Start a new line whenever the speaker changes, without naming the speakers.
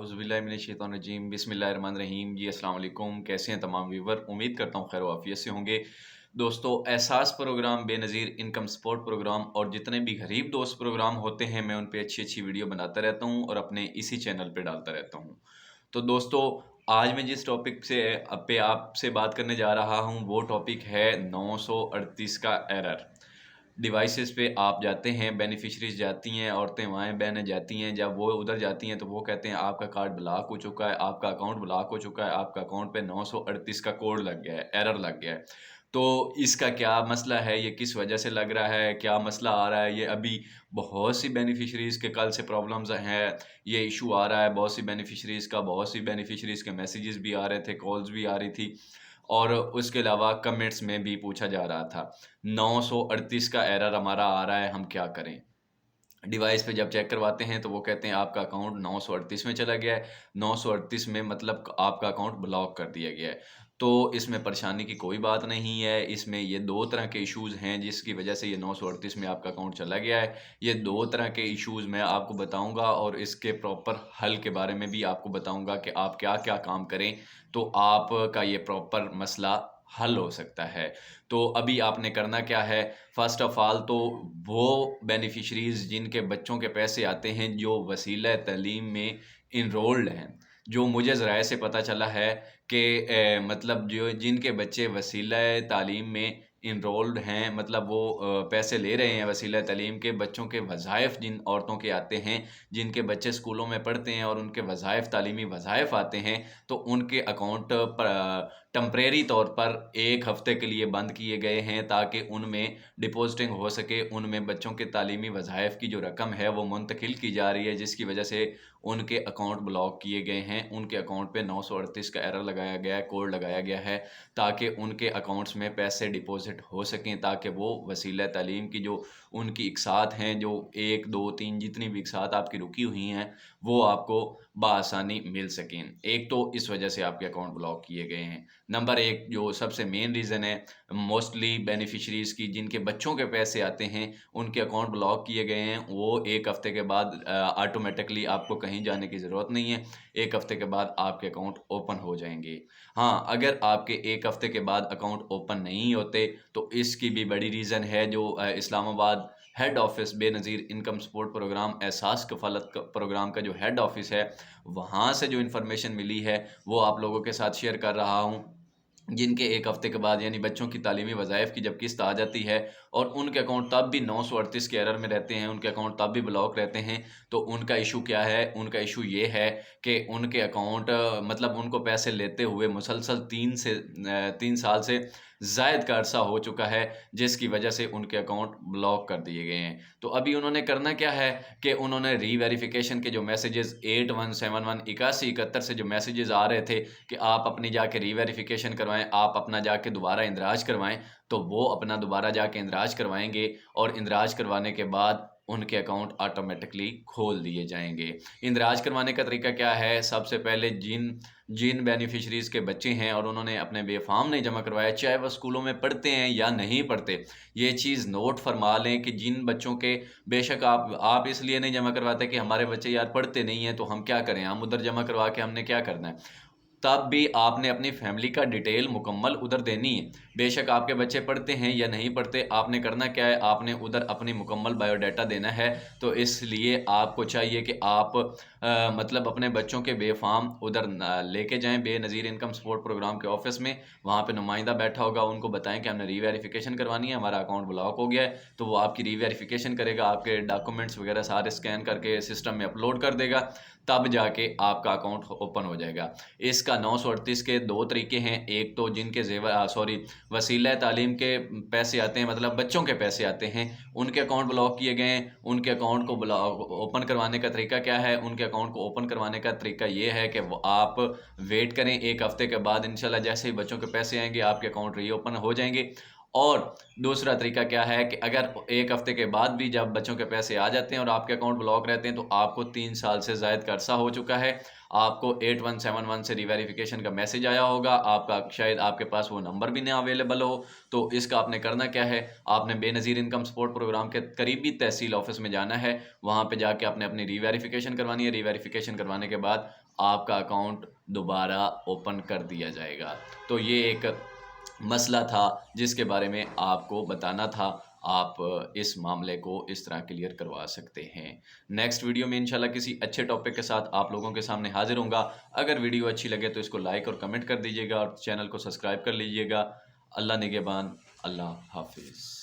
औज़ुबिल्लाहिमिनश्शैतानिर्रजीम बिस्मिल्लाहिर्रहमानिर्रहीम। जी अस्सलाम वालेकुम। कैसे हैं तमाम व्यूवर? उम्मीद करता हूँ खैर आफियत से होंगे। दोस्तों, Ehsaas program, Benazir income support program और जितने भी गरीब दोस्त प्रोग्राम होते हैं, मैं उन पे अच्छी-अच्छी वीडियो बनाता रहता हूँ और अपने इसी चैनल पे डालता रहता हूँ। तो दोस्तों, आज मैं जिस टॉपिक से पे आपसे बात करने जा रहा हूँ, वो टॉपिक है 938 का एरर। डिवाइसेस पे आप जाते हैं, बेनिफिशरीज़ जाती हैं, औरतें माएँ बहनें जाती हैं, जब वो उधर जाती हैं तो वो कहते हैं आपका कार्ड ब्लॉक हो चुका है, आपका अकाउंट ब्लॉक हो चुका है, आपका अकाउंट पे 938 का कोड लग गया है, एरर लग गया है। तो इसका क्या मसला है, ये किस वजह से लग रहा है, क्या मसला आ रहा है, ये अभी बहुत सी बेनिफिशरीज़ के कल से प्रॉब्लम्स हैं, ये इशू आ रहा है बहुत सी बेनिफिशरीज़ का, बहुत सी बेनिफिशरीज़ के मैसेजेस भी आ रहे थे, कॉल्स भी आ रही थी और उसके अलावा कमेंट्स में भी पूछा जा रहा था। 938 का एरर हमारा आ रहा है, हम क्या करें? डिवाइस पे जब चेक करवाते हैं तो वो कहते हैं आपका अकाउंट 938 में चला गया है। 938 में मतलब आपका अकाउंट ब्लॉक कर दिया गया है। तो इसमें परेशानी की कोई बात नहीं है। इसमें ये 2 तरह के इश्यूज़ हैं जिसकी वजह से ये 938 में आपका अकाउंट चला गया है। ये 2 तरह के इश्यूज़ मैं आपको बताऊँगा और इसके प्रॉपर हल के बारे में भी आपको बताऊँगा कि आप क्या-क्या काम करें तो आपका ये प्रॉपर मसला हल हो सकता है। तो अभी आपने करना क्या है, फ़र्स्ट ऑफ़ ऑल तो वो बेनिफिशरीज़ जिनके बच्चों के पैसे आते हैं, जो वसीला तलीम में इनरोल्ड हैं, जो मुझे ज़राए से पता चला है कि मतलब जो जिनके बच्चे वसीला तालीम में इनरोल्ड हैं, मतलब वो पैसे ले रहे हैं वसीला तालीम के, बच्चों के वज़ाइफ़ जिन औरतों के आते हैं, जिनके बच्चे स्कूलों में पढ़ते हैं और उनके वज़ाइफ़ तालीमी वज़ाइफ़ आते हैं, तो उनके अकाउंट टेम्परेरी तौर पर 1 हफ़्ते के लिए बंद किए गए हैं ताकि उनमें डिपॉज़िटिंग हो सके, उनमें बच्चों के तालीमी वज़ाइफ़ की जो रकम है वो मुंतकिल की जा रही है, जिसकी वजह से उनके अकाउंट ब्लॉक किए गए हैं। उनके अकाउंट पे 938 का एरर लगाया गया है, कोड लगाया गया है ताकि उनके अकाउंट्स में पैसे डिपॉज़िट हो सकें, ताकि वो वसीला तालीम की जो उनकी इक़सात हैं, जो 1, 2, 3 जितनी भी इक़सात आपकी रुकी हुई हैं, वो आपको बआसानी मिल सकें। एक तो इस वजह से आपके अकाउंट ब्लॉक किए गए हैं। नंबर 1 जो सबसे मेन रीज़न है, मोस्टली बेनिफिशरीज़ की जिनके बच्चों के पैसे आते हैं, उनके अकाउंट ब्लॉक किए गए हैं, वो 1 हफ़्ते के बाद ऑटोमैटिकली आपको कहीं जाने की ज़रूरत नहीं है। 1 हफ़्ते के बाद आपके अकाउंट ओपन हो जाएँगे। हाँ, अगर आपके 1 हफ़्ते के बाद अकाउंट ओपन नहीं होते, तो इसकी भी बड़ी रीज़न है जो Islamabad head office Benazir income support program Ehsaas Kafalat क प्रोग्राम का जो हेड ऑफ़िस है, वहाँ से जो इन्फॉर्मेशन मिली है, वो आप लोगों के साथ शेयर कर रहा हूँ। जिनके 1 हफ़्ते के बाद यानी बच्चों की तालीमी वज़ाइफ़ की जब किस्त आ जाती है और उनके अकाउंट तब भी 938 के एरर में रहते हैं, उनके अकाउंट तब भी ब्लॉक रहते हैं, तो उनका इश्यू क्या है? उनका इश्यू ये है कि उनके अकाउंट मतलब उनको पैसे लेते हुए मुसलसल 3 साल से ज़ायद का अरसा हो चुका है, जिसकी वजह से उनके अकाउंट ब्लॉक कर दिए गए हैं। तो अभी उन्होंने करना क्या है कि उन्होंने री-वेरिफ़िकेशन के जो मैसेजेस 8171 8171 से जो मैसेजेस आ रहे थे कि आप अपनी जाके री-वेरिफ़िकेशन करवाएँ, आप अपना जाके दोबारा इंदराज करवाएँ, तो वो अपना दोबारा जाके इंदराज करवाएँगे और इंदराज करवाने के बाद उनके अकाउंट ऑटोमैटिकली खोल दिए जाएँगे। इंदराज करवाने का तरीका क्या है? सबसे पहले जिन जिन बेनिफिशरीज़ के बच्चे हैं और उन्होंने अपने बेफ़ार्म नहीं जमा करवाया, चाहे वो स्कूलों में पढ़ते हैं या नहीं पढ़ते, ये चीज़ नोट फ़रमा लें कि जिन बच्चों के बेशक आप इसलिए नहीं जमा करवाते कि हमारे बच्चे यार पढ़ते नहीं हैं, तो हम क्या करें? हम उधर जमा करवा के हमने क्या करना है? तब भी आपने अपनी फैमिली का डिटेल मुकम्मल उधर देनी है। बेशक आपके बच्चे पढ़ते हैं या नहीं पढ़ते, आपने करना क्या है, आपने उधर अपनी मुकम्मल बायोडाटा देना है। तो इसलिए आपको चाहिए कि आप मतलब अपने बच्चों के बेफ़ार्म उधर लेके जाएँ बेनज़ीर इनकम सपोर्ट प्रोग्राम के ऑफ़िस में। वहाँ पे नुमाइंदा बैठा होगा, उनको बताएँ कि हमने री-वेरिफ़िकेशन करवानी है, हमारा अकाउंट ब्लॉक हो गया है। तो वो आपकी री-वेरिफ़िकेशन करेगा, आपके डॉक्यूमेंट्स वगैरह सारे स्कैन करके सिस्टम में अपलोड कर देगा, तब जाके आपका अकाउंट ओपन हो जाएगा। इसका 938 के 2 तरीके हैं। एक तो जिनके वसीला तालीम के पैसे आते हैं, मतलब बच्चों के पैसे आते हैं, उनके अकाउंट ब्लॉक किए गए हैं। उनके अकाउंट को ओपन करवाने का तरीका क्या है? उनके अकाउंट को ओपन करवाने का तरीका ये है कि वो आप वेट करें 1 हफ़्ते के बाद इंशाल्लाह जैसे ही बच्चों के पैसे आएँगे, आपके अकाउंट रीओपन हो जाएँगे। और दूसरा तरीका क्या है कि अगर 1 हफ़्ते के बाद भी जब बच्चों के पैसे आ जाते हैं और आपके अकाउंट ब्लॉक रहते हैं, तो आपको 3 साल से ज़ायद का अरसा हो चुका है। आपको 8171 से री-वेरिफ़िकेशन का मैसेज आया होगा, आपका शायद आपके पास वो नंबर भी ना अवेलेबल हो, तो इसका आपने करना क्या है, आपने बेनज़ीर इनकम सपोर्ट प्रोग्राम के करीबी तहसील ऑफ़िस में जाना है, वहाँ पे जाके आपने अपनी री-वेरिफ़िकेशन करवानी है, री-वेरिफ़िकेशन करवाने के बाद आपका अकाउंट दोबारा ओपन कर दिया जाएगा। तो ये एक मसला था जिसके बारे में आपको बताना था। आप इस मामले को इस तरह क्लियर करवा सकते हैं। नेक्स्ट वीडियो में इंशाल्लाह किसी अच्छे टॉपिक के साथ आप लोगों के सामने हाजिर होऊंगा। अगर वीडियो अच्छी लगे तो इसको लाइक और कमेंट कर दीजिएगा और चैनल को सब्सक्राइब कर लीजिएगा। अल्लाह निगहबान। अल्लाह हाफिज़।